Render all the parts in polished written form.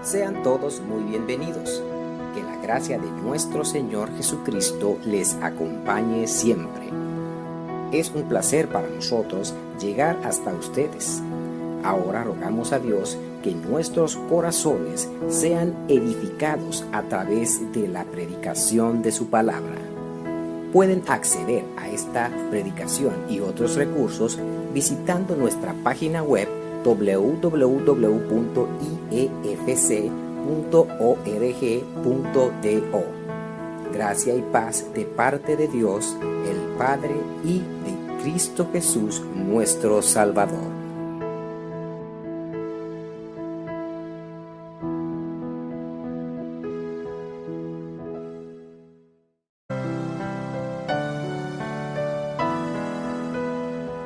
Sean todos muy bienvenidos. Que la gracia de nuestro Señor Jesucristo les acompañe siempre. Es un placer para nosotros llegar hasta ustedes. Ahora rogamos a Dios que nuestros corazones sean edificados a través de la predicación de su palabra. Pueden acceder a esta predicación y otros recursos visitando nuestra página web www.iefc.org.do. Gracia y paz de parte de Dios, el Padre, y de Cristo Jesús, nuestro Salvador.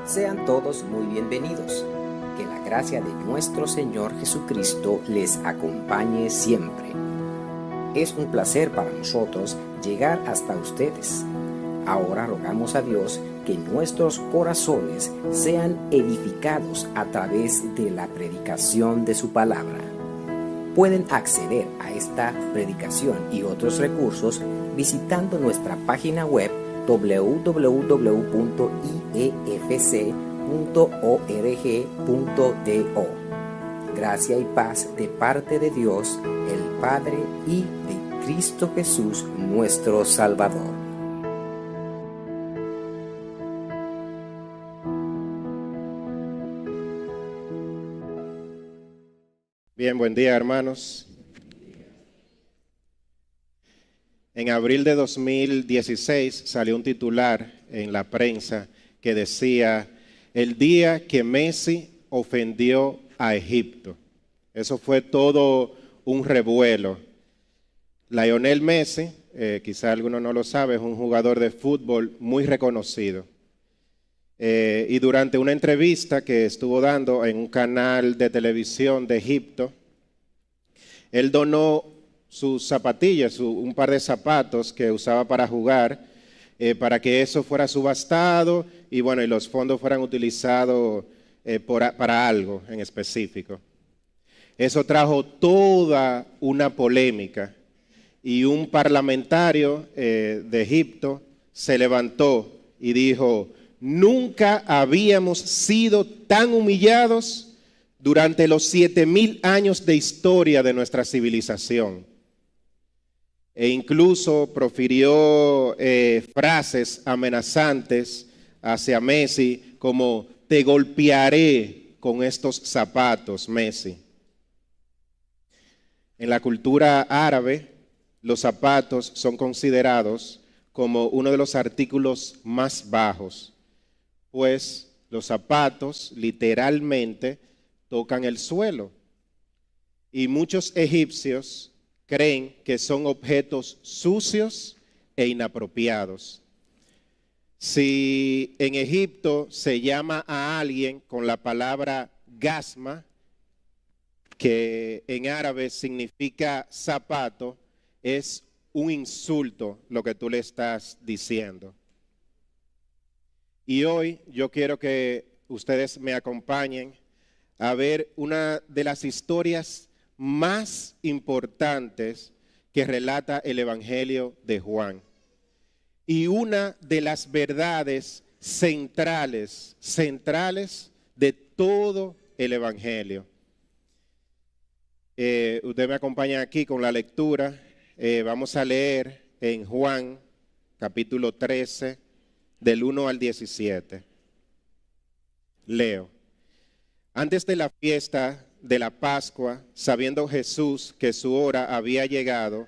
Sean todos muy bienvenidos. Que la gracia de nuestro Señor Jesucristo les acompañe siempre. Es un placer para nosotros llegar hasta ustedes. Ahora rogamos a Dios que nuestros corazones sean edificados a través de la predicación de su palabra. Pueden acceder a esta predicación y otros recursos visitando nuestra página web www.iefc.org.do. Gracia y paz de parte de Dios, el Padre, y de Cristo Jesús, nuestro Salvador. Bien, buen día, hermanos. En abril de 2016 salió un titular en la prensa que decía: el día que Messi ofendió a Egipto. Eso fue todo un revuelo. Lionel Messi, quizá alguno no lo sabe, es un jugador de fútbol muy reconocido. Y durante una entrevista que estuvo dando en un canal de televisión de Egipto, él donó sus zapatillas, un par de zapatos que usaba para jugar, para que eso fuera subastado y bueno, y los fondos fueran utilizados para algo en específico. Eso trajo toda una polémica y un parlamentario de Egipto se levantó y dijo: nunca habíamos sido tan humillados durante los 7,000 años de historia de nuestra civilización. E incluso profirió frases amenazantes hacia Messi como: te golpearé con estos zapatos, Messi. En la cultura árabe, los zapatos son considerados como uno de los artículos más bajos, pues los zapatos literalmente tocan el suelo. Y muchos egipcios creen que son objetos sucios e inapropiados. Si en Egipto se llama a alguien con la palabra gasma, que en árabe significa zapato, es un insulto lo que tú le estás diciendo. Y hoy yo quiero que ustedes me acompañen a ver una de las historias más importantes que relata el Evangelio de Juan, y una de las verdades centrales de todo el Evangelio. Usted me acompaña aquí con la lectura. Vamos a leer en Juan capítulo 13 del 1 al 17. Leo. Antes de la fiesta de la Pascua, sabiendo Jesús que su hora había llegado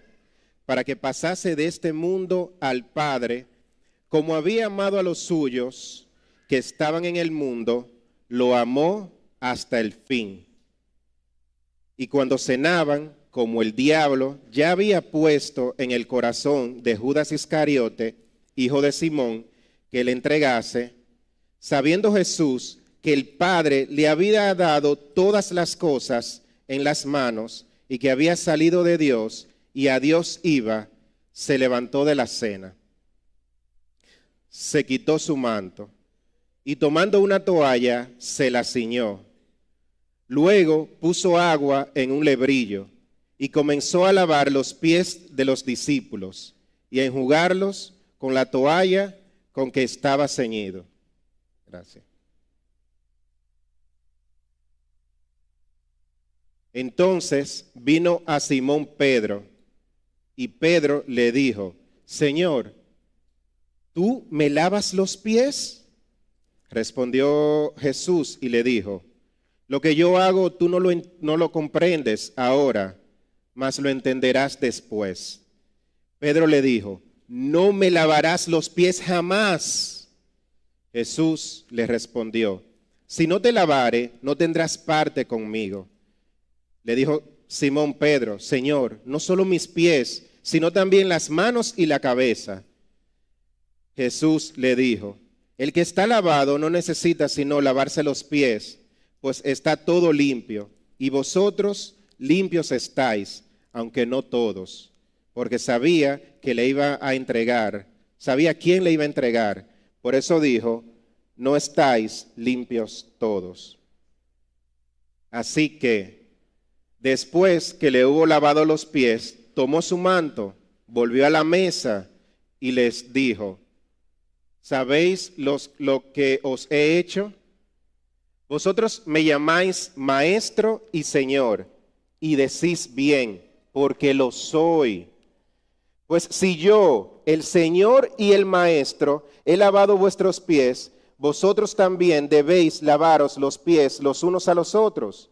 para que pasase de este mundo al Padre, como había amado a los suyos que estaban en el mundo, lo amó hasta el fin. Y cuando cenaban, como el diablo ya había puesto en el corazón de Judas Iscariote, hijo de Simón, que le entregase, sabiendo Jesús que el Padre le había dado todas las cosas en las manos y que había salido de Dios y a Dios iba, se levantó de la cena. Se quitó su manto y tomando una toalla se la ciñó. Luego puso agua en un lebrillo y comenzó a lavar los pies de los discípulos y a enjugarlos con la toalla con que estaba ceñido. Gracias. Entonces vino a Simón Pedro, y Pedro le dijo: Señor, ¿tú me lavas los pies? Respondió Jesús y le dijo: lo que yo hago tú no lo comprendes ahora, mas lo entenderás después. Pedro le dijo: no me lavarás los pies jamás. Jesús le respondió: si no te lavare, no tendrás parte conmigo. Le dijo Simón Pedro: Señor, no solo mis pies, sino también las manos y la cabeza. Jesús le dijo: el que está lavado no necesita sino lavarse los pies, pues está todo limpio, y vosotros limpios estáis, aunque no todos, porque sabía que le iba a entregar, sabía quién le iba a entregar. Por eso dijo: no estáis limpios todos. Así que, después que le hubo lavado los pies, tomó su manto, volvió a la mesa y les dijo: ¿sabéis lo que os he hecho? Vosotros me llamáis maestro y señor, y decís bien, porque lo soy. Pues si yo, el Señor y el Maestro, he lavado vuestros pies, vosotros también debéis lavaros los pies los unos a los otros,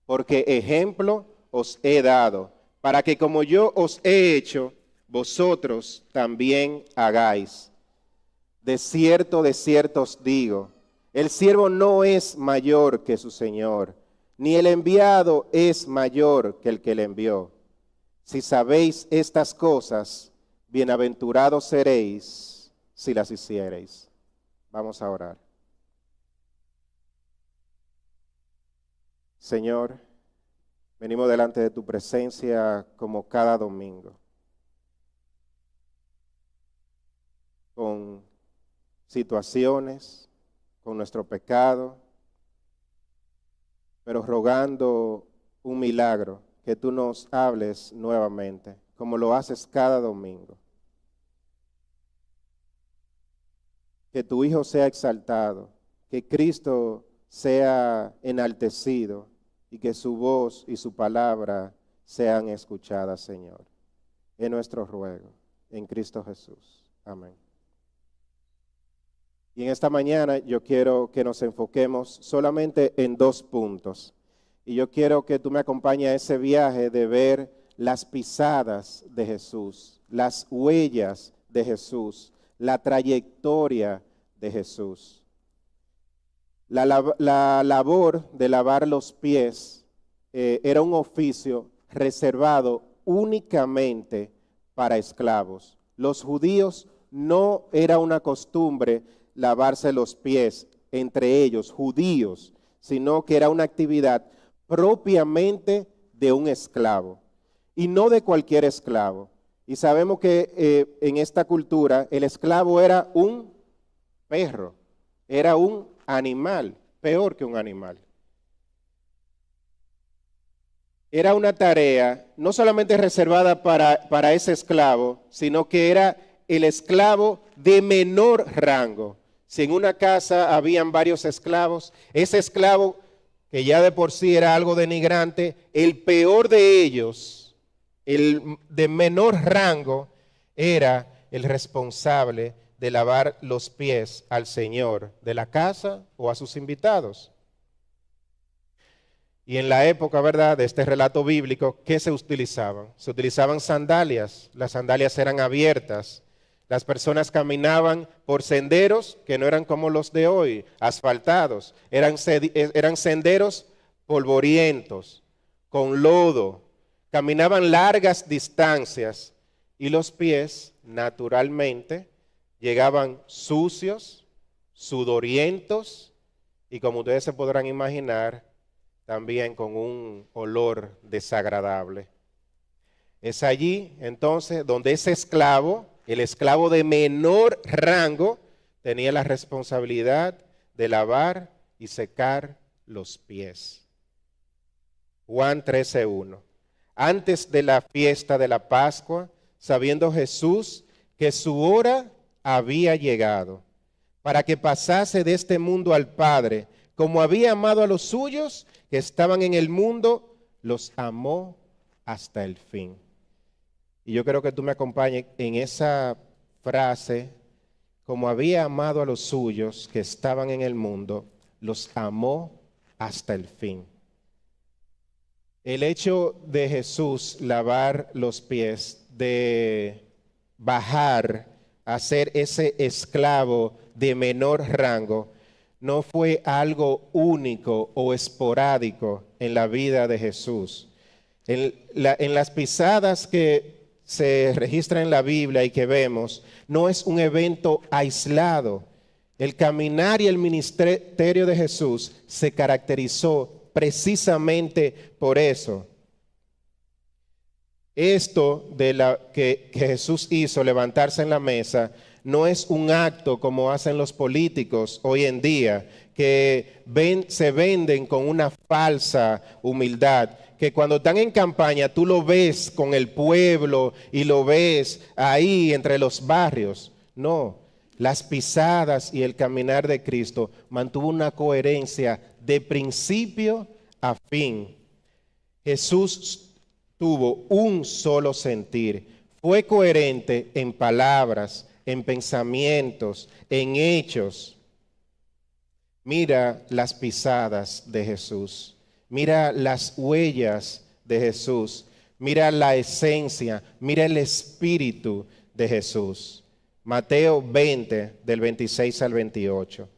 porque ejemplo os he dado, para que como yo os he hecho, vosotros también hagáis. De cierto os digo, el siervo no es mayor que su Señor, ni el enviado es mayor que el que le envió. Si sabéis estas cosas, bienaventurados seréis si las hiciereis. Vamos a orar. Señor, venimos delante de tu presencia como cada domingo, con situaciones, con nuestro pecado, pero rogando un milagro, que tú nos hables nuevamente, como lo haces cada domingo. Que tu Hijo sea exaltado, que Cristo sea enaltecido y que su voz y su palabra sean escuchadas, Señor. Es nuestro ruego, en Cristo Jesús. Amén. Y en esta mañana yo quiero que nos enfoquemos solamente en 2 puntos. Y yo quiero que tú me acompañes a ese viaje de ver las pisadas de Jesús, las huellas de Jesús, la trayectoria de Jesús. La labor de lavar los pies era un oficio reservado únicamente para esclavos. Los judíos no era una costumbre lavarse los pies entre ellos, judíos, sino que era una actividad propiamente de un esclavo, y no de cualquier esclavo. Y sabemos que en esta cultura el esclavo era un perro, era un animal, peor que un animal. Era una tarea no solamente reservada para ese esclavo, sino que era el esclavo de menor rango. Si en una casa habían varios esclavos, ese esclavo, que ya de por sí era algo denigrante, el peor de ellos, el de menor rango, era el responsable de lavar los pies al señor de la casa o a sus invitados. Y en la época, ¿verdad?, de este relato bíblico, ¿qué se utilizaban? Se utilizaban sandalias, las sandalias eran abiertas. Las personas caminaban por senderos que no eran como los de hoy, asfaltados. Eran senderos polvorientos, con lodo. Caminaban largas distancias y los pies, naturalmente, llegaban sucios, sudorientos y, como ustedes se podrán imaginar, también con un olor desagradable. Es allí, entonces, donde ese esclavo, el esclavo de menor rango, tenía la responsabilidad de lavar y secar los pies. Juan 13:1. antes de la fiesta de la Pascua, sabiendo Jesús que su hora había llegado, para que pasase de este mundo al Padre, como había amado a los suyos que estaban en el mundo, los amó hasta el fin. Y yo quiero que tú me acompañes en esa frase, como había amado a los suyos que estaban en el mundo, los amó hasta el fin. El hecho de Jesús lavar los pies, de bajar a ser ese esclavo de menor rango, no fue algo único o esporádico en la vida de Jesús. En las pisadas que se registran en la Biblia y que vemos, no es un evento aislado. El caminar y el ministerio de Jesús se caracterizó precisamente por eso. Esto que Jesús hizo, levantarse en la mesa, no es un acto como hacen los políticos hoy en día, que se venden con una falsa humildad, que cuando están en campaña tú lo ves con el pueblo y lo ves ahí entre los barrios. No, las pisadas y el caminar de Cristo mantuvo una coherencia de principio a fin. Jesús tuvo un solo sentir, fue coherente en palabras, en pensamientos, en hechos. Mira las pisadas de Jesús, mira las huellas de Jesús, mira la esencia, mira el espíritu de Jesús. Mateo 20, del 26 al 28.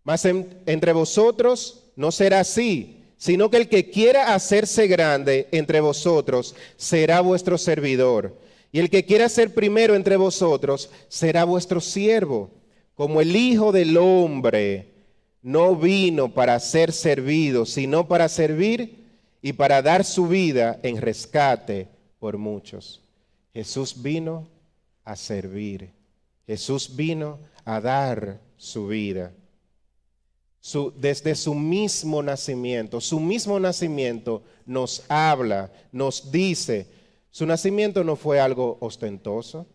Mas entre vosotros no será así, sino que el que quiera hacerse grande entre vosotros será vuestro servidor. Y el que quiera ser primero entre vosotros será vuestro siervo. Como el Hijo del Hombre no vino para ser servido, sino para servir y para dar su vida en rescate por muchos. Jesús vino a servir. Jesús vino a dar su vida. Desde su mismo nacimiento nos habla, nos dice. Su nacimiento no fue algo ostentoso,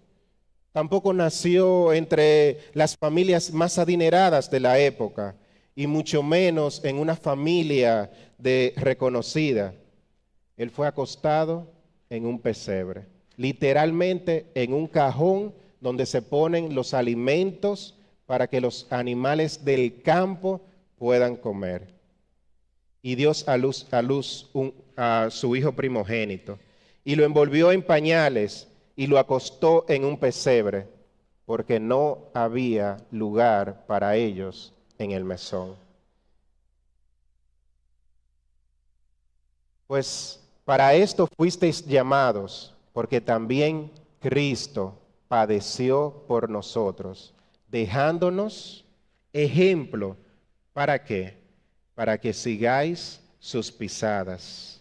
tampoco nació entre las familias más adineradas de la época, y mucho menos en una familia reconocida. Él fue acostado en un pesebre, literalmente en un cajón donde se ponen los alimentos para que los animales del campo puedan comer. Y dio a luz a su hijo primogénito, y lo envolvió en pañales y lo acostó en un pesebre, porque no había lugar para ellos en el mesón. Pues para esto fuisteis llamados, porque también Cristo padeció por nosotros, dejándonos ejemplo. ¿Para qué? Para que sigáis sus pisadas.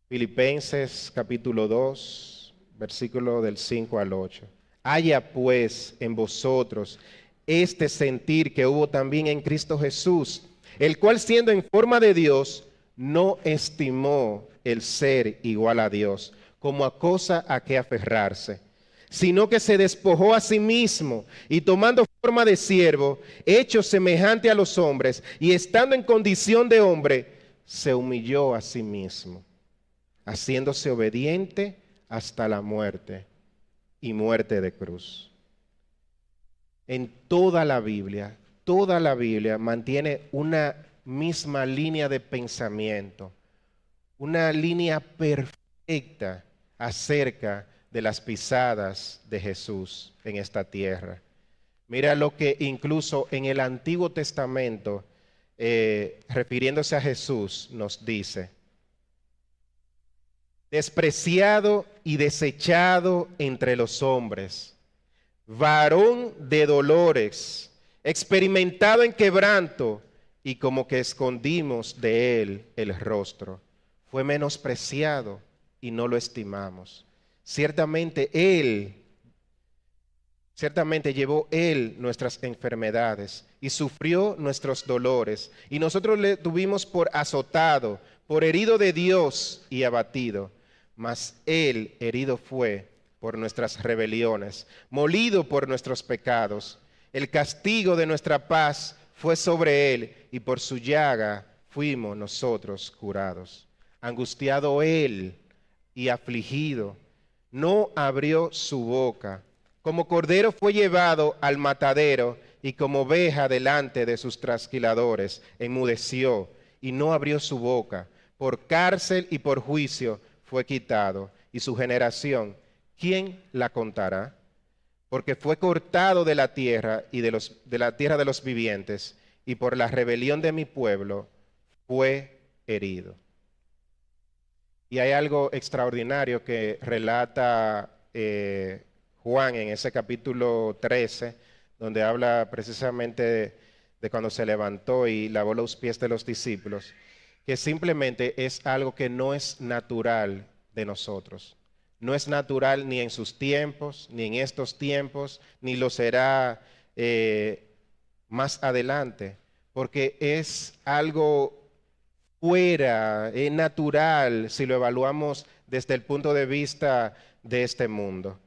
Filipenses capítulo 2, versículo del 5 al 8. Haya pues en vosotros este sentir que hubo también en Cristo Jesús, el cual siendo en forma de Dios, no estimó el ser igual a Dios como a cosa a que aferrarse, sino que se despojó a sí mismo y tomando forma de siervo, hecho semejante a los hombres y estando en condición de hombre, se humilló a sí mismo, haciéndose obediente hasta la muerte y muerte de cruz. En toda la Biblia mantiene una misma línea de pensamiento, una línea perfecta acerca de las pisadas de Jesús en esta tierra. Mira lo que incluso en el Antiguo Testamento, refiriéndose a Jesús, nos dice: despreciado y desechado entre los hombres, varón de dolores, experimentado en quebranto, y como que escondimos de él el rostro. Fue menospreciado y no lo estimamos. Ciertamente llevó él nuestras enfermedades y sufrió nuestros dolores, y nosotros le tuvimos por azotado, por herido de Dios y abatido. Mas él herido fue por nuestras rebeliones, molido por nuestros pecados. El castigo de nuestra paz fue sobre él, y por su llaga fuimos nosotros curados. Angustiado él y afligido, no abrió su boca. Como cordero fue llevado al matadero, y como oveja delante de sus trasquiladores, enmudeció y no abrió su boca. Por cárcel y por juicio fue quitado. Y su generación, ¿quién la contará? Porque fue cortado de la tierra y de la tierra de los vivientes, y por la rebelión de mi pueblo fue herido. Y hay algo extraordinario que relata Juan en ese capítulo 13, donde habla precisamente de cuando se levantó y lavó los pies de los discípulos, que simplemente es algo que no es natural de nosotros. No es natural ni en sus tiempos, ni en estos tiempos, ni lo será más adelante, porque es algo fuera, natural, si lo evaluamos desde el punto de vista de este mundo.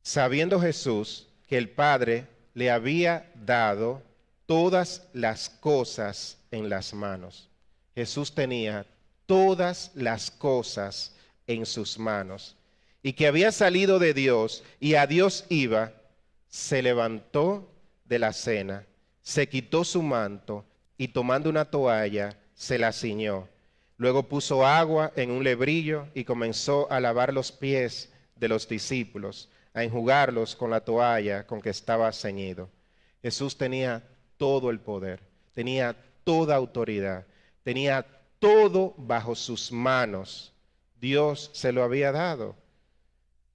Sabiendo Jesús que el Padre le había dado todas las cosas en las manos. Jesús tenía todas las cosas en sus manos, y que había salido de Dios y a Dios iba, se levantó de la cena, se quitó su manto y tomando una toalla se la ciñó. Luego puso agua en un lebrillo y comenzó a lavar los pies de los discípulos, a enjugarlos con la toalla con que estaba ceñido. Jesús tenía todo el poder, tenía toda autoridad, tenía todo bajo sus manos. Dios se lo había dado.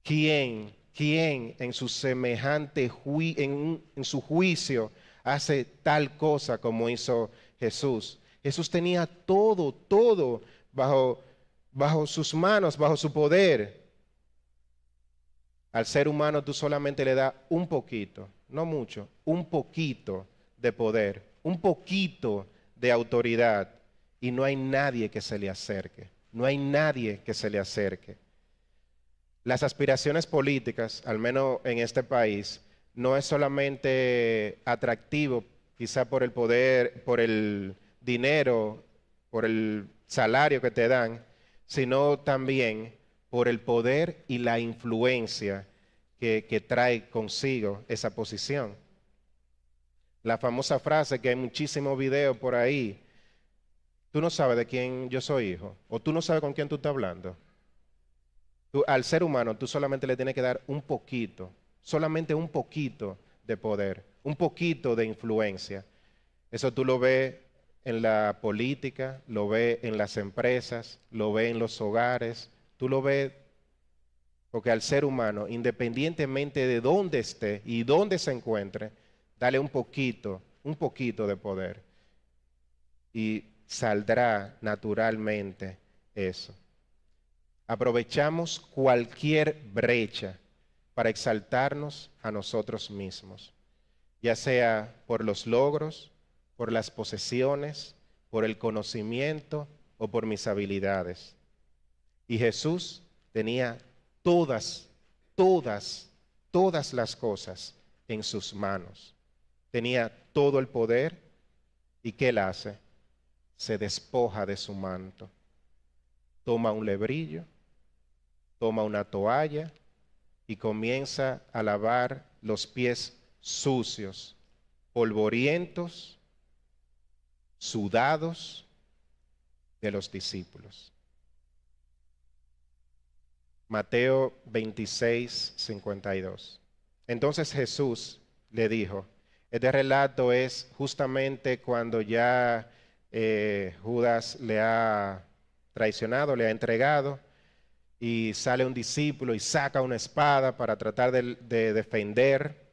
¿Quién en su semejante en su juicio hace tal cosa como hizo Jesús? Jesús tenía todo bajo sus manos, bajo su poder. Al ser humano tú solamente le das un poquito, no mucho, un poquito de poder, un poquito de autoridad, y no hay nadie que se le acerque, no hay nadie que se le acerque. Las aspiraciones políticas, al menos en este país, no es solamente atractivo, quizá por el poder, por el dinero, por el salario que te dan, sino también por el poder y la influencia que trae consigo esa posición. La famosa frase que hay muchísimos videos por ahí: tú no sabes de quién yo soy hijo, o tú no sabes con quién tú estás hablando. Al ser humano tú solamente le tienes que dar un poquito, solamente un poquito de poder, un poquito de influencia. Eso tú lo ves en la política, lo ves en las empresas, lo ves en los hogares, tú lo ves porque al ser humano, independientemente de dónde esté y dónde se encuentre, dale un poquito de poder y saldrá naturalmente eso. Aprovechamos cualquier brecha para exaltarnos a nosotros mismos, ya sea por los logros, por las posesiones, por el conocimiento o por mis habilidades. Y Jesús tenía todas las cosas en sus manos. Tenía todo el poder, y ¿qué él hace? Se despoja de su manto, toma un lebrillo, toma una toalla y comienza a lavar los pies sucios, polvorientos, sudados de los discípulos. Mateo 26, 52. Entonces Jesús le dijo, este relato es justamente cuando ya Judas le ha traicionado, le ha entregado, y sale un discípulo y saca una espada para tratar de defender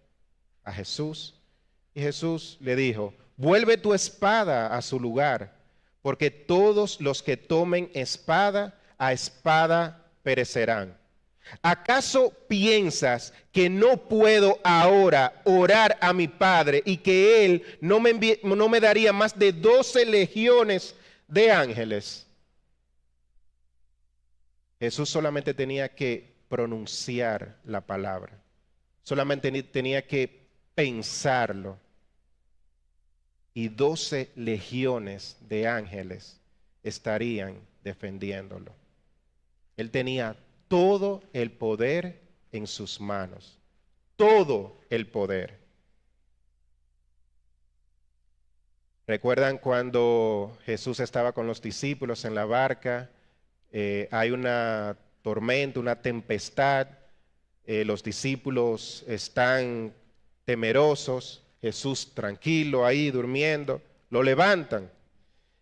a Jesús. Y Jesús le dijo, vuelve tu espada a su lugar, porque todos los que tomen espada, a espada perecerán. ¿Acaso piensas que no puedo ahora orar a mi Padre y que Él no me daría más de 12 legiones de ángeles? Jesús solamente tenía que pronunciar la palabra, solamente tenía que pensarlo, y 12 legiones de ángeles estarían defendiéndolo. Él tenía todo el poder en sus manos, todo el poder. ¿Recuerdan cuando Jesús estaba con los discípulos en la barca? Hay una tormenta, una tempestad, los discípulos están temerosos, Jesús tranquilo ahí durmiendo, lo levantan.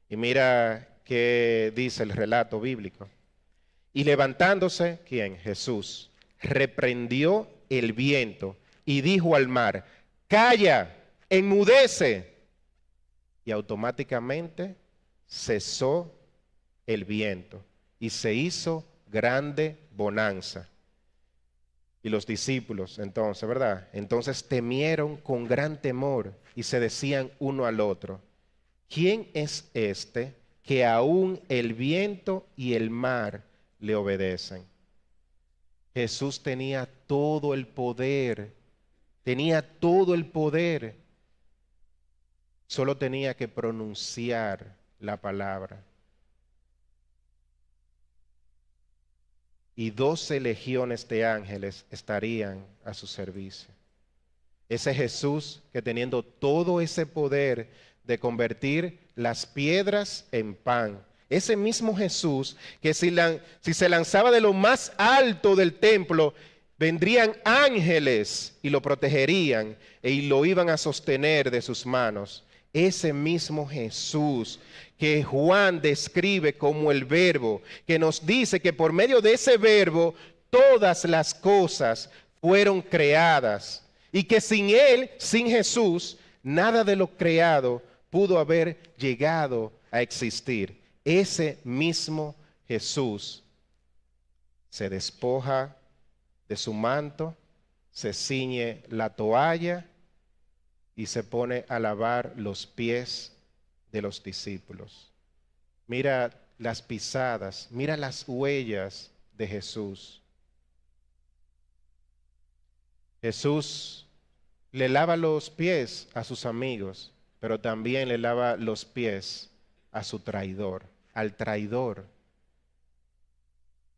Y mira qué dice el relato bíblico. Y levantándose, ¿quién? Jesús, reprendió el viento y dijo al mar: calla, enmudece. Y automáticamente cesó el viento y se hizo grande bonanza. Y los discípulos entonces, ¿verdad? Entonces temieron con gran temor y se decían uno al otro: ¿quién es este que aún el viento y el mar le obedecen? Jesús tenía todo el poder, tenía todo el poder. Solo tenía que pronunciar la palabra. Y 12 legiones de ángeles estarían a su servicio. Ese Jesús que, teniendo todo ese poder de convertir las piedras en pan, ese mismo Jesús que si se lanzaba de lo más alto del templo, vendrían ángeles y lo protegerían y lo iban a sostener de sus manos. Ese mismo Jesús que Juan describe como el verbo, que nos dice que por medio de ese verbo todas las cosas fueron creadas y que sin Él, sin Jesús, nada de lo creado pudo haber llegado a existir. Ese mismo Jesús se despoja de su manto, se ciñe la toalla y se pone a lavar los pies de los discípulos. Mira las pisadas, mira las huellas de Jesús. Jesús le lava los pies a sus amigos, pero también le lava los pies a su traidor, al traidor.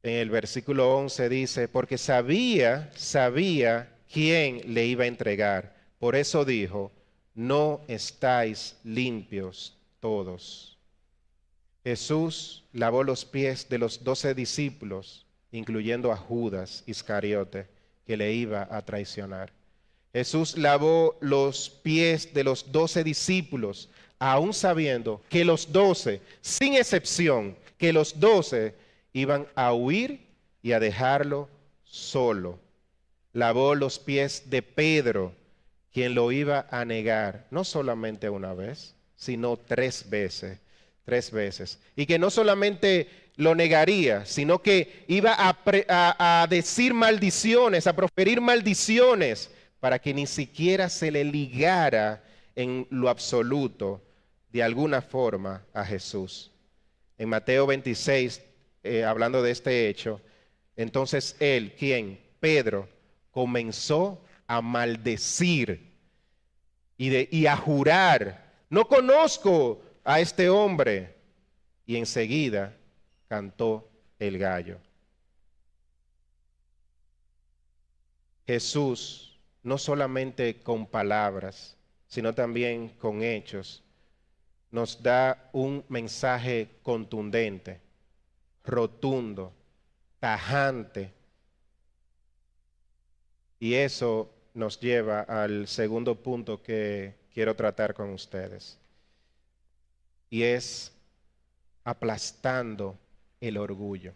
En el versículo 11 dice: porque sabía quién le iba a entregar. Por eso dijo: no estáis limpios todos. Jesús lavó los pies de los 12 discípulos, incluyendo a Judas Iscariote, que le iba a traicionar. Jesús lavó los pies de los 12 discípulos, aún sabiendo que los 12, sin excepción, que los 12 iban a huir y a dejarlo solo. Lavó los pies de Pedro, quien lo iba a negar, no solamente una vez, sino 3 veces. 3 veces. Y que no solamente lo negaría, sino que iba a decir maldiciones, a proferir maldiciones, para que ni siquiera se le ligara en lo absoluto, de alguna forma, a Jesús. En Mateo 26, hablando de este hecho, entonces él, ¿quién? Pedro, comenzó a maldecir y a jurar: no conozco a este hombre. Y enseguida cantó el gallo. Jesús, no solamente con palabras, sino también con hechos, nos da un mensaje contundente, rotundo, tajante. Y eso nos lleva al segundo punto que quiero tratar con ustedes. Y es aplastando el orgullo,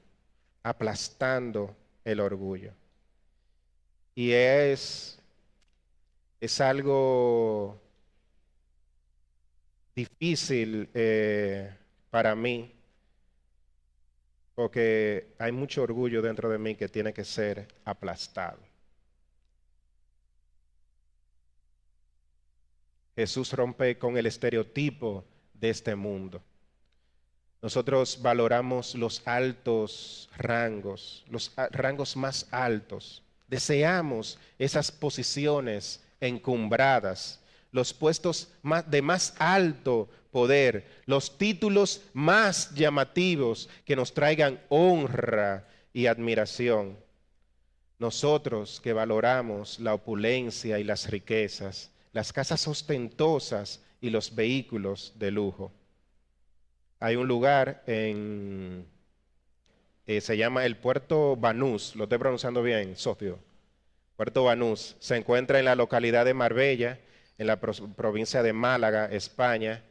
aplastando el orgullo. Y es algo difícil para mí, porque hay mucho orgullo dentro de mí que tiene que ser aplastado. Jesús rompe con el estereotipo de este mundo. Nosotros valoramos los altos rangos, los rangos más altos. Deseamos esas posiciones encumbradas, los puestos de más alto poder, los títulos más llamativos que nos traigan honra y admiración. Nosotros que valoramos la opulencia y las riquezas, las casas ostentosas y los vehículos de lujo. Hay un lugar se llama el Puerto Banús, lo estoy pronunciando bien, socio. Puerto Banús se encuentra en la localidad de Marbella, en la provincia de Málaga, España.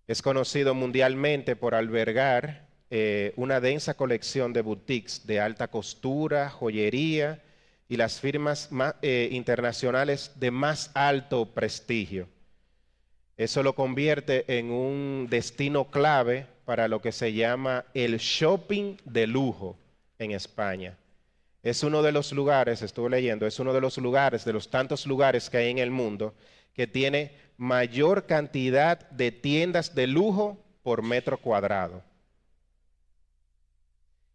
Es conocido mundialmente por albergar una densa colección de boutiques de alta costura, joyería y las firmas internacionales de más alto prestigio. Eso lo convierte en un destino clave para lo que se llama el shopping de lujo en España. Es uno de los lugares, estuve leyendo, es uno de los lugares, de los tantos lugares que hay en el mundo, que tiene mayor cantidad de tiendas de lujo por metro cuadrado.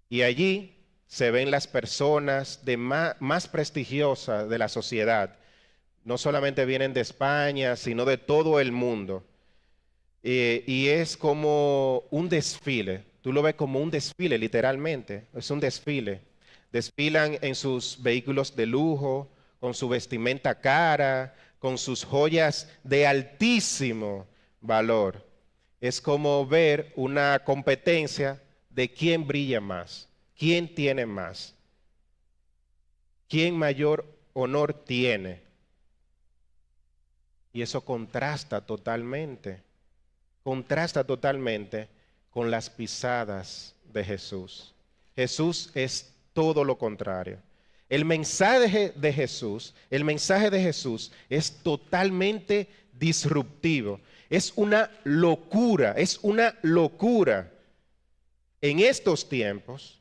Y allí se ven las personas más prestigiosas de la sociedad. No solamente vienen de España, sino de todo el mundo. Y es como un desfile. Tú lo ves como un desfile, literalmente. Es un desfile. Desfilan en sus vehículos de lujo, con su vestimenta cara, con sus joyas de altísimo valor. Es como ver una competencia de quién brilla más, quién tiene más, quién mayor honor tiene. Y eso contrasta totalmente con las pisadas de Jesús. Jesús es todo lo contrario. El mensaje de Jesús es totalmente disruptivo. Es una locura. En estos tiempos,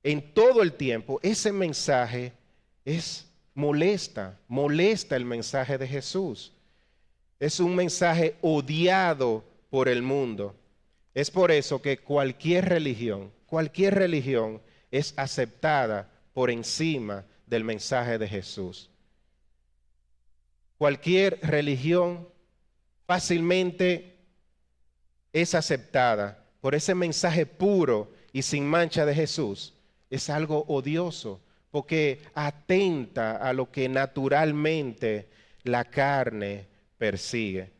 en todo el tiempo, ese mensaje molesta el mensaje de Jesús. Es un mensaje odiado por el mundo. Es por eso que cualquier religión es aceptada por encima del mensaje de Jesús. Cualquier religión fácilmente es aceptada por ese mensaje puro y sin mancha de Jesús. Es algo odioso porque atenta a lo que naturalmente la carne persigue.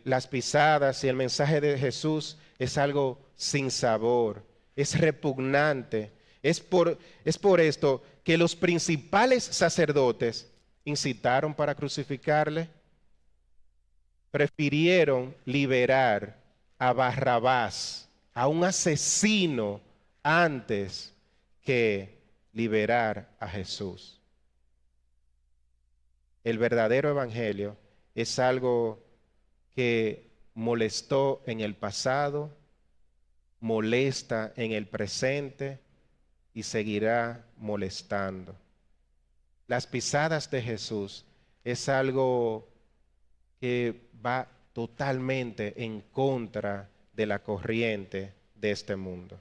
Las pisadas y el mensaje de Jesús es algo sin sabor, es repugnante. Es por esto que los principales sacerdotes incitaron para crucificarle. Prefirieron liberar a Barrabás, a un asesino, antes que liberar a Jesús. El verdadero evangelio es algo que molestó en el pasado, molesta en el presente y seguirá molestando. Las pisadas de Jesús es algo que va totalmente en contra de la corriente de este mundo.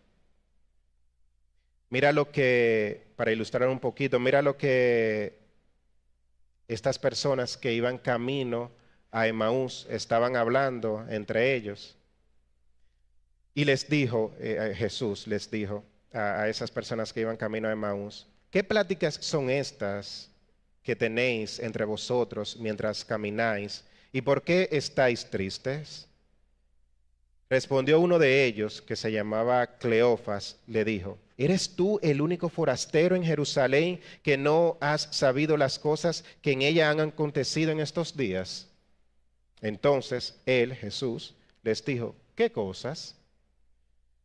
Mira lo que, para ilustrar un poquito, mira lo que estas personas que iban camino a Emaús estaban hablando entre ellos. Y les dijo, Jesús les dijo a esas personas que iban camino a Emaús: ¿qué pláticas son estas que tenéis entre vosotros mientras camináis? ¿Y por qué estáis tristes? Respondió uno de ellos, que se llamaba Cleofas, le dijo: ¿eres tú el único forastero en Jerusalén que no has sabido las cosas que en ella han acontecido en estos días? Entonces él, Jesús, les dijo: ¿qué cosas?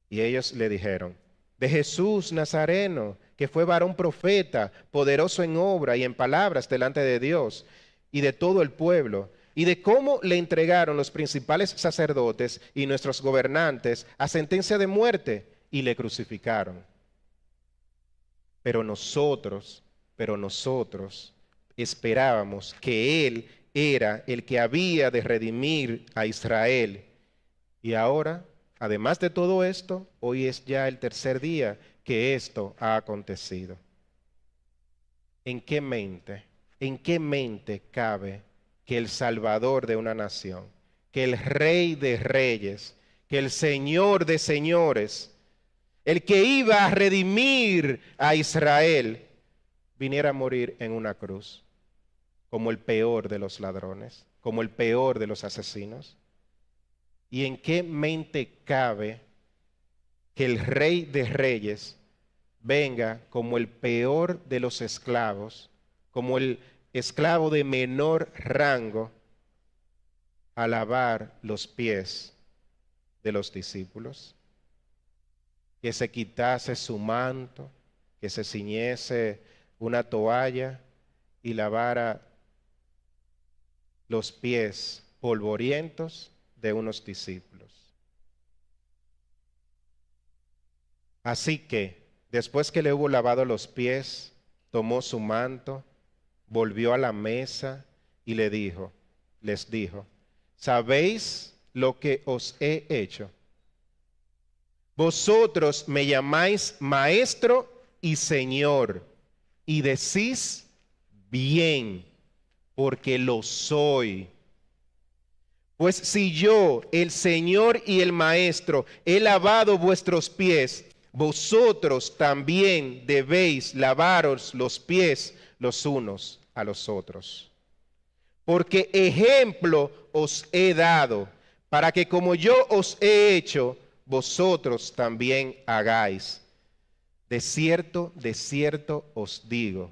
Y ellos le dijeron: de Jesús Nazareno, que fue varón profeta, poderoso en obra y en palabras delante de Dios y de todo el pueblo, y de cómo le entregaron los principales sacerdotes y nuestros gobernantes a sentencia de muerte, y le crucificaron. Pero nosotros esperábamos que Él era el que había de redimir a Israel. Y ahora, además de todo esto, hoy es ya el tercer día que esto ha acontecido. ¿En qué mente cabe que el Salvador de una nación, que el Rey de Reyes, que el Señor de Señores, el que iba a redimir a Israel, viniera a morir en una cruz, como el peor de los ladrones, como el peor de los asesinos? ¿Y en qué mente cabe que el Rey de Reyes venga como el peor de los esclavos, como el esclavo de menor rango, a lavar los pies de los discípulos? Que se quitase su manto, que se ciñese una toalla y lavara los pies polvorientos de unos discípulos. Así que, después que le hubo lavado los pies, tomó su manto, volvió a la mesa y les dijo, ¿sabéis lo que os he hecho? Vosotros me llamáis maestro y señor, y decís bien, porque lo soy. Pues si yo, el Señor y el Maestro, he lavado vuestros pies, vosotros también debéis lavaros los pies los unos a los otros. Porque ejemplo os he dado, para que como yo os he hecho, vosotros también hagáis. De cierto os digo,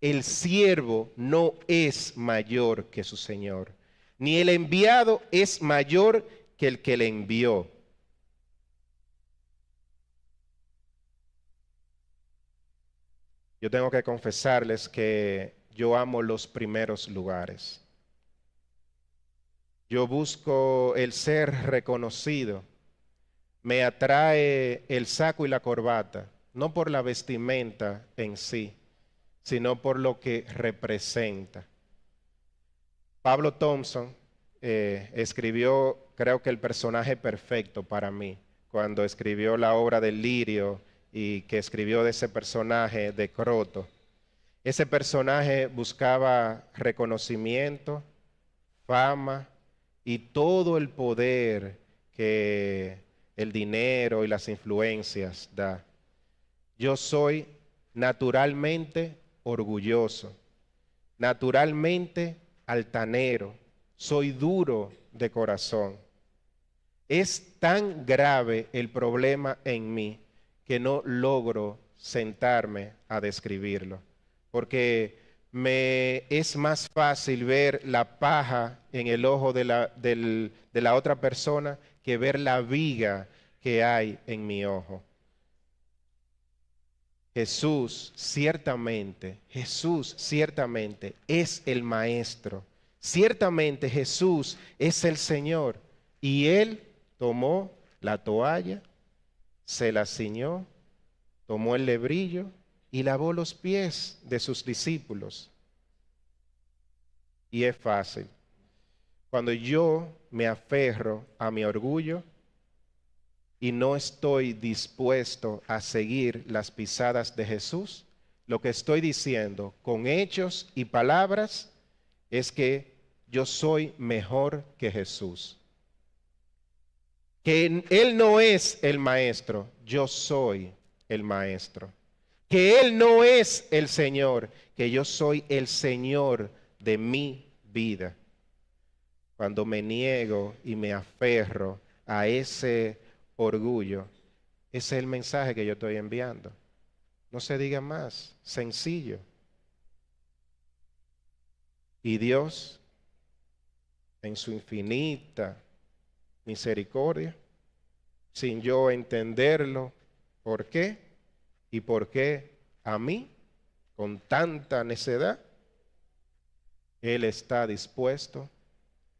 el siervo no es mayor que su Señor, ni el enviado es mayor que el que le envió. Yo tengo que confesarles que yo amo los primeros lugares. Yo busco el ser reconocido. Me atrae el saco y la corbata, no por la vestimenta en sí, sino por lo que representa. Pablo Thompson escribió, creo que el personaje perfecto para mí, cuando escribió la obra del Lirio y que escribió de ese personaje de Croto. Ese personaje buscaba reconocimiento, fama y todo el poder que el dinero y las influencias da. Yo soy naturalmente orgulloso, naturalmente altanero, soy duro de corazón. Es tan grave el problema en mí que no logro sentarme a describirlo, porque me es más fácil ver la paja en el ojo de la otra persona que ver la viga que hay en mi ojo. Jesús ciertamente es el Maestro. Ciertamente Jesús es el Señor. Y Él tomó la toalla, se la ciñó, tomó el lebrillo y lavó los pies de sus discípulos. Y es fácil. Cuando yo me aferro a mi orgullo y no estoy dispuesto a seguir las pisadas de Jesús, lo que estoy diciendo con hechos y palabras es que yo soy mejor que Jesús. Que Él no es el Maestro, yo soy el Maestro. Que Él no es el Señor, que yo soy el Señor de mi vida. Cuando me niego y me aferro a ese orgullo, ese es el mensaje que yo estoy enviando. No se diga más, sencillo. Y Dios, en su infinita misericordia, sin yo entenderlo, ¿por qué? ¿Y por qué a mí, con tanta necedad? Él está dispuesto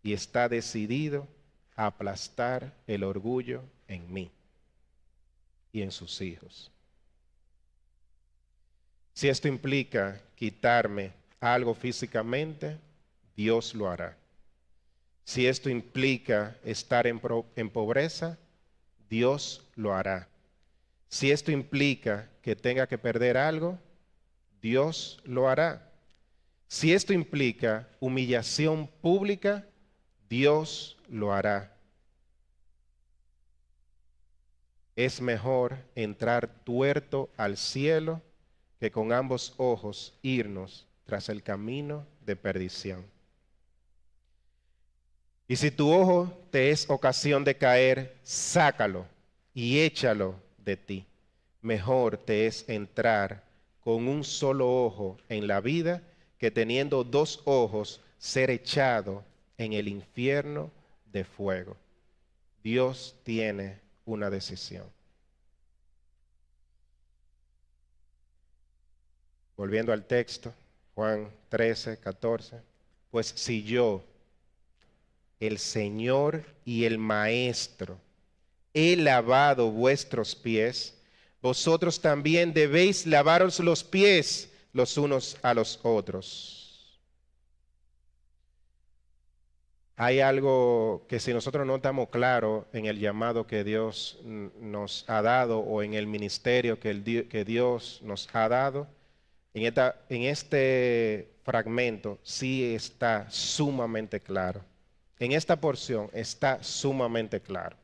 y está decidido a aplastar el orgullo en mí. y en sus hijos. Si esto implica quitarme algo físicamente, Dios lo hará. Si esto implica estar en pobreza, Dios lo hará. Si esto implica que tenga que perder algo, Dios lo hará. Si esto implica humillación pública, Dios lo hará. Es mejor entrar tuerto al cielo que con ambos ojos irnos tras el camino de perdición. Y si tu ojo te es ocasión de caer, sácalo y échalo de ti. Mejor te es entrar con un solo ojo en la vida que teniendo dos ojos ser echado en el infierno de fuego. Dios tiene una decisión. Volviendo al texto, Juan 13, 14. Pues si yo, el Señor y el Maestro, he lavado vuestros pies, vosotros también debéis lavaros los pies los unos a los otros. Hay algo que si nosotros no estamos claros en el llamado que Dios nos ha dado o en el ministerio que Dios nos ha dado, en este fragmento sí está sumamente claro. En esta porción está sumamente claro.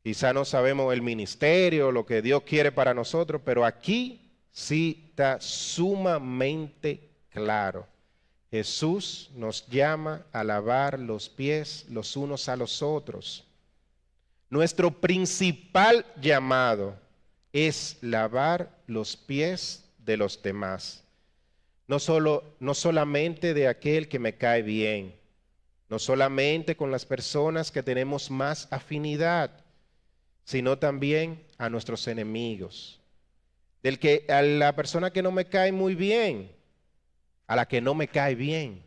Quizá no sabemos el ministerio, lo que Dios quiere para nosotros, pero aquí sí está sumamente claro. Jesús nos llama a lavar los pies los unos a los otros. Nuestro principal llamado es lavar los pies de los demás. No solamente de aquel que me cae bien, no solamente con las personas que tenemos más afinidad, sino también a nuestros enemigos. A la persona que no me cae muy bien, a la que no me cae bien,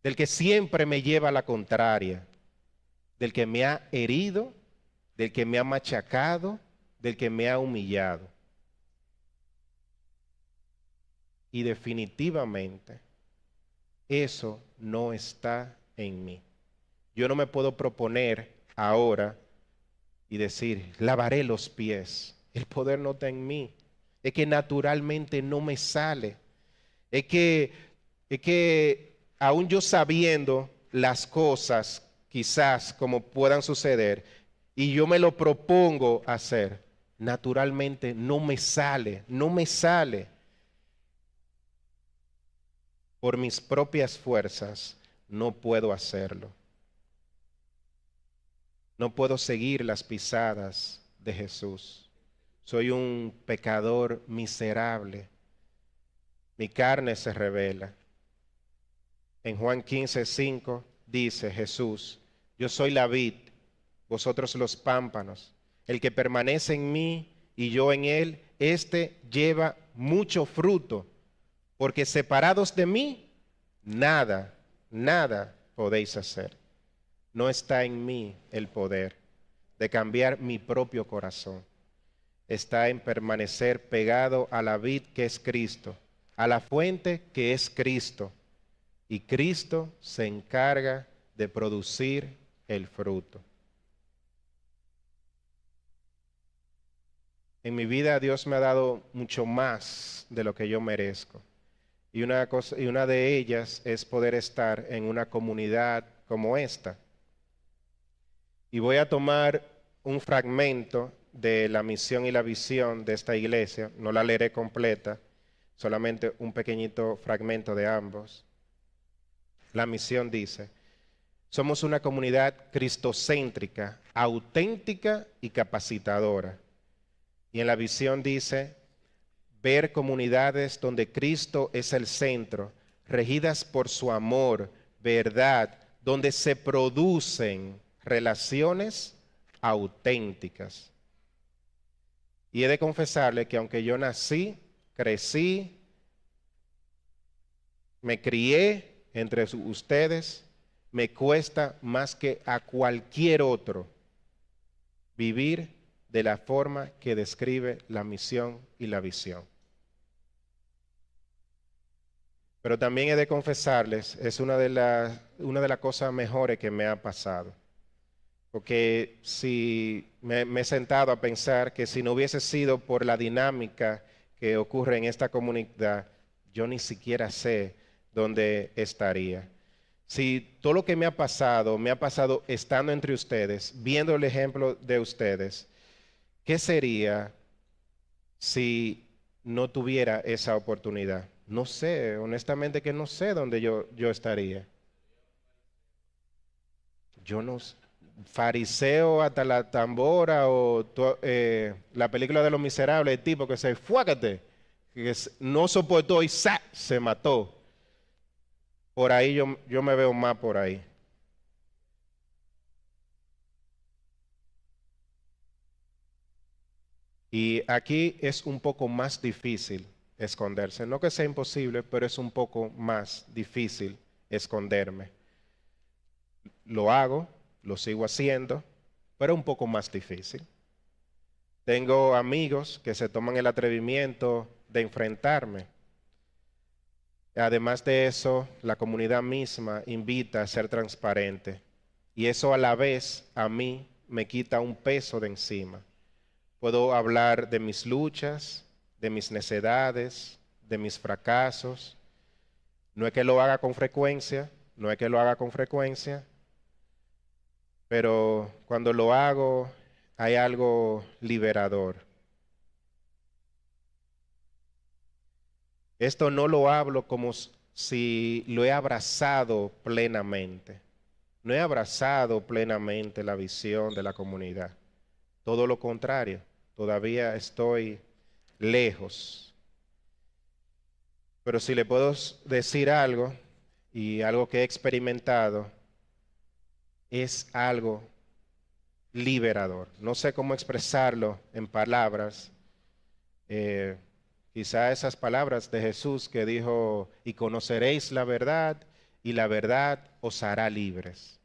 del que siempre me lleva a la contraria, del que me ha herido, del que me ha machacado, del que me ha humillado. Y definitivamente eso no está en mí. Yo no me puedo proponer ahora y decir, lavaré los pies. El poder no está en mí. Es que naturalmente no me sale. Es que aún yo sabiendo las cosas quizás como puedan suceder y yo me lo propongo hacer, naturalmente no me sale. Por mis propias fuerzas no puedo hacerlo. No puedo seguir las pisadas de Jesús. Soy un pecador miserable. Mi carne se revela. En Juan 15:5 dice Jesús, yo soy la vid, vosotros los pámpanos. El que permanece en mí y yo en él, éste lleva mucho fruto, porque separados de mí, nada podéis hacer. No está en mí el poder de cambiar mi propio corazón. Está en permanecer pegado a la vid que es Cristo, a la fuente que es Cristo. Y Cristo se encarga de producir el fruto. En mi vida Dios me ha dado mucho más de lo que yo merezco. Y una de ellas es poder estar en una comunidad como esta. Y voy a tomar un fragmento de la misión y la visión de esta iglesia. No la leeré completa, solamente un pequeñito fragmento de ambos. La misión dice, somos una comunidad cristocéntrica, auténtica y capacitadora. Y en la visión dice, ver comunidades donde Cristo es el centro, regidas por su amor, verdad, donde se producen relaciones auténticas. Y he de confesarle que aunque yo nací, crecí, me crié entre ustedes, me cuesta más que a cualquier otro vivir de la forma que describe la misión y la visión. Pero también he de confesarles, es una de las cosas mejores que me ha pasado. Porque si me he sentado a pensar que si no hubiese sido por la dinámica que ocurre en esta comunidad, yo ni siquiera sé dónde estaría. Si todo lo que me ha pasado estando entre ustedes, viendo el ejemplo de ustedes, ¿qué sería si no tuviera esa oportunidad? No sé, honestamente que no sé dónde yo estaría. Yo no sé. Fariseo hasta la tambora o la película de Los Miserables, el tipo que se fuácate, que no soportó y se mató. Por ahí yo me veo más por ahí. Y aquí es un poco más difícil esconderse. No que sea imposible, pero es un poco más difícil esconderme. Lo hago, lo sigo haciendo, pero es un poco más difícil. Tengo amigos que se toman el atrevimiento de enfrentarme. Además de eso, la comunidad misma invita a ser transparente. Y eso a la vez a mí me quita un peso de encima. Puedo hablar de mis luchas, de mis necedades, de mis fracasos. No es que lo haga con frecuencia, pero cuando lo hago hay algo liberador. Esto no lo hablo como si lo he abrazado plenamente. No he abrazado plenamente la visión de la comunidad. Todo lo contrario, todavía estoy lejos. Pero si le puedo decir algo, y algo que he experimentado, es algo liberador. No sé cómo expresarlo en palabras. Quizá esas palabras de Jesús que dijo, y conoceréis la verdad, y la verdad os hará libres.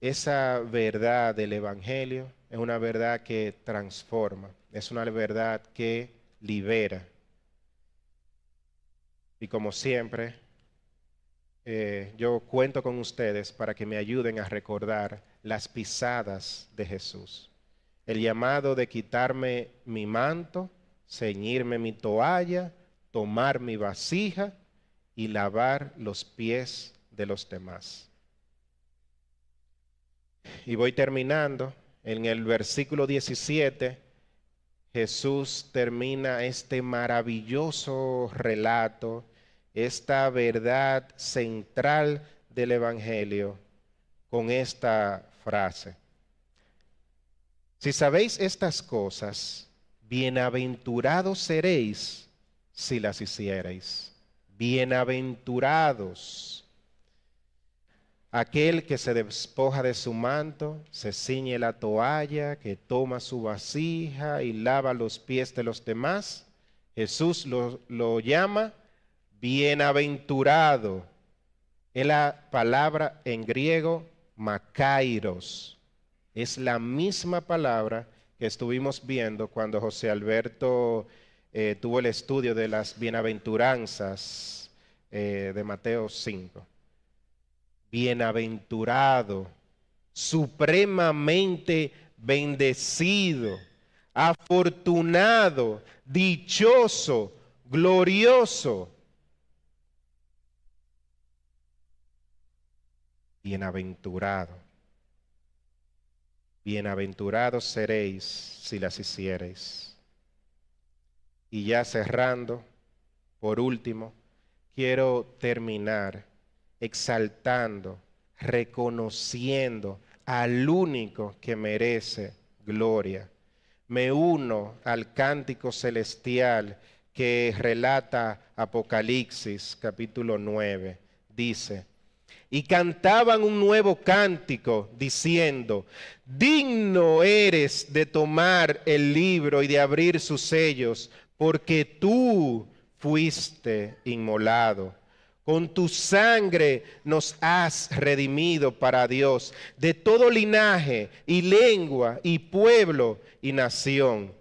Esa verdad del Evangelio es una verdad que transforma, es una verdad que libera. Y como siempre, yo cuento con ustedes para que me ayuden a recordar las pisadas de Jesús. El llamado de quitarme mi manto, ceñirme mi toalla, tomar mi vasija y lavar los pies de los demás. Y voy terminando. En el versículo 17, Jesús termina este maravilloso relato, esta verdad central del Evangelio, con esta frase. Si sabéis estas cosas, bienaventurados seréis si las hiciereis. Bienaventurados. Aquel que se despoja de su manto, se ciñe la toalla, que toma su vasija y lava los pies de los demás, Jesús lo llama bienaventurado. Es la palabra en griego makairos. Es la misma palabra que estuvimos viendo cuando José Alberto tuvo el estudio de las bienaventuranzas de Mateo 5. Bienaventurado, supremamente bendecido, afortunado, dichoso, glorioso. Bienaventurado. Bienaventurados seréis si las hiciereis. Y ya cerrando, por último, quiero terminar exaltando, reconociendo al único que merece gloria. Me uno al cántico celestial que relata Apocalipsis capítulo 9. Dice, y cantaban un nuevo cántico diciendo, digno eres de tomar el libro y de abrir sus sellos, porque tú fuiste inmolado Con tu sangre nos has redimido para Dios de todo linaje y lengua y pueblo y nación.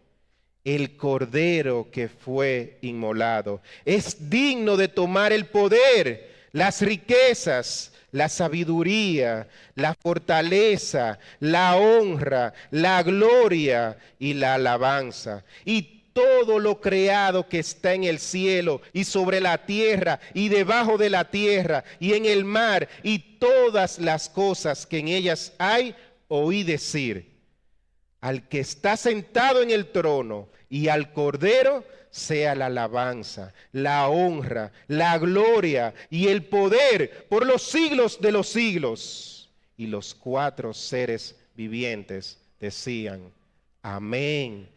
El Cordero que fue inmolado es digno de tomar el poder, las riquezas, la sabiduría, la fortaleza, la honra, la gloria y la alabanza. Y todo lo creado que está en el cielo y sobre la tierra y debajo de la tierra y en el mar y todas las cosas que en ellas hay, oí decir: al que está sentado en el trono y al Cordero sea la alabanza, la honra, la gloria y el poder por los siglos de los siglos. Y los 4 seres vivientes decían: amén.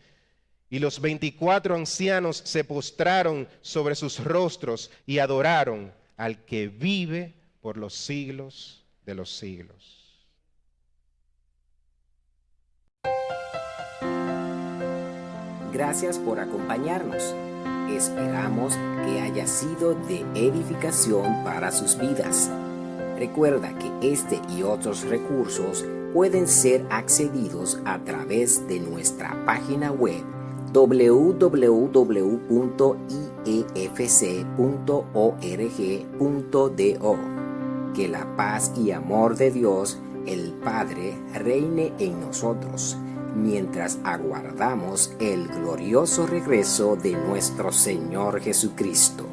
Y los 24 ancianos se postraron sobre sus rostros y adoraron al que vive por los siglos de los siglos. Gracias por acompañarnos. Esperamos que haya sido de edificación para sus vidas. Recuerda que este y otros recursos pueden ser accedidos a través de nuestra página web www.iefc.org.do. Que la paz y amor de Dios, el Padre, reine en nosotros, mientras aguardamos el glorioso regreso de nuestro Señor Jesucristo.